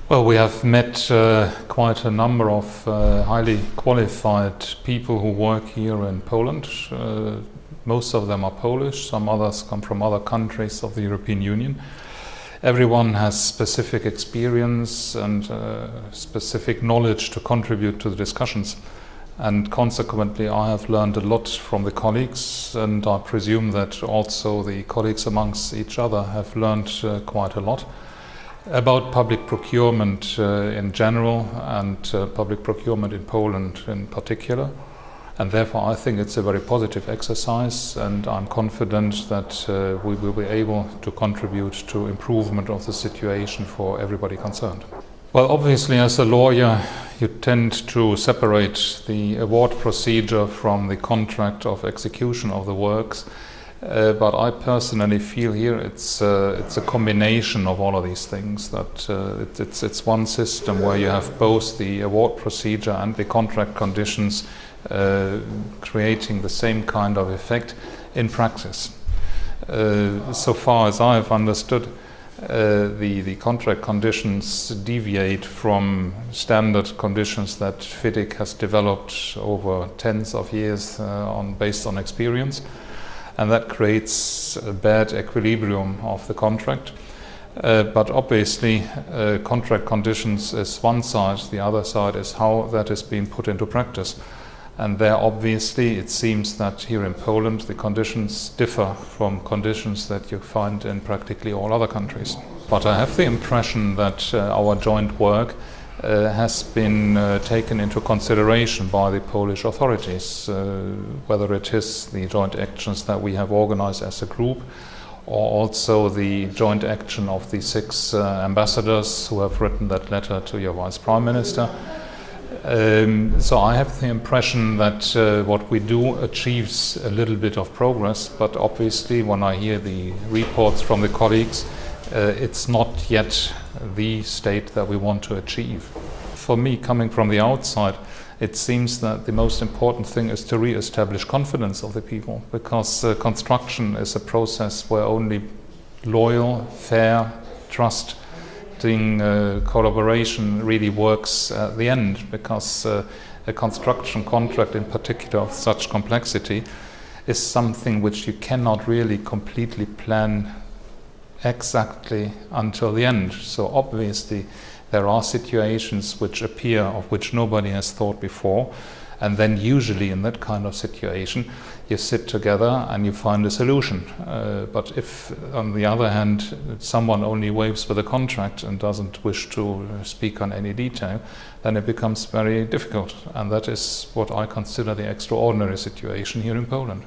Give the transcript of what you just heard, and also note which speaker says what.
Speaker 1: Well, we have met quite a number of highly qualified people who work here in Poland. Most of them are Polish, some others come from other countries of the European Union. Everyone has specific experience and specific knowledge to contribute to the discussions. And consequently, I have learned a lot from the colleagues, and I presume that also the colleagues amongst each other have learned quite a lot about public procurement in general and public procurement in Poland in particular. And therefore I think it's a very positive exercise, and I'm confident that we will be able to contribute to improvement of the situation for everybody concerned. Well, obviously as a lawyer you tend to separate the award procedure from the contract of execution of the works. But I personally feel here it's a combination of all of these things, that it's one system where you have both the award procedure and the contract conditions creating the same kind of effect in practice. So far as I have understood, the contract conditions deviate from standard conditions that FIEC has developed over tens of years based on experience. And that creates a bad equilibrium of the contract. But obviously contract conditions is one side, the other side is how that is being put into practice. And there obviously it seems that here in Poland the conditions differ from conditions that you find in practically all other countries. But I have the impression that our joint work has been taken into consideration by the Polish authorities, whether it is the joint actions that we have organized as a group, or also the joint action of the 6 ambassadors who have written that letter to your Vice Prime Minister. So I have the impression that what we do achieves a little bit of progress, but obviously when I hear the reports from the colleagues, it's not yet the state that we want to achieve. For me, coming from the outside, it seems that the most important thing is to re-establish confidence of the people, because construction is a process where only loyal, fair, trusting collaboration really works at the end, because a construction contract in particular of such complexity is something which you cannot really completely plan exactly until the end. So obviously there are situations which appear of which nobody has thought before, and then usually in that kind of situation you sit together and you find a solution. But if on the other hand someone only waves with a contract and doesn't wish to speak on any detail, then it becomes very difficult, and that is what I consider the extraordinary situation here in Poland.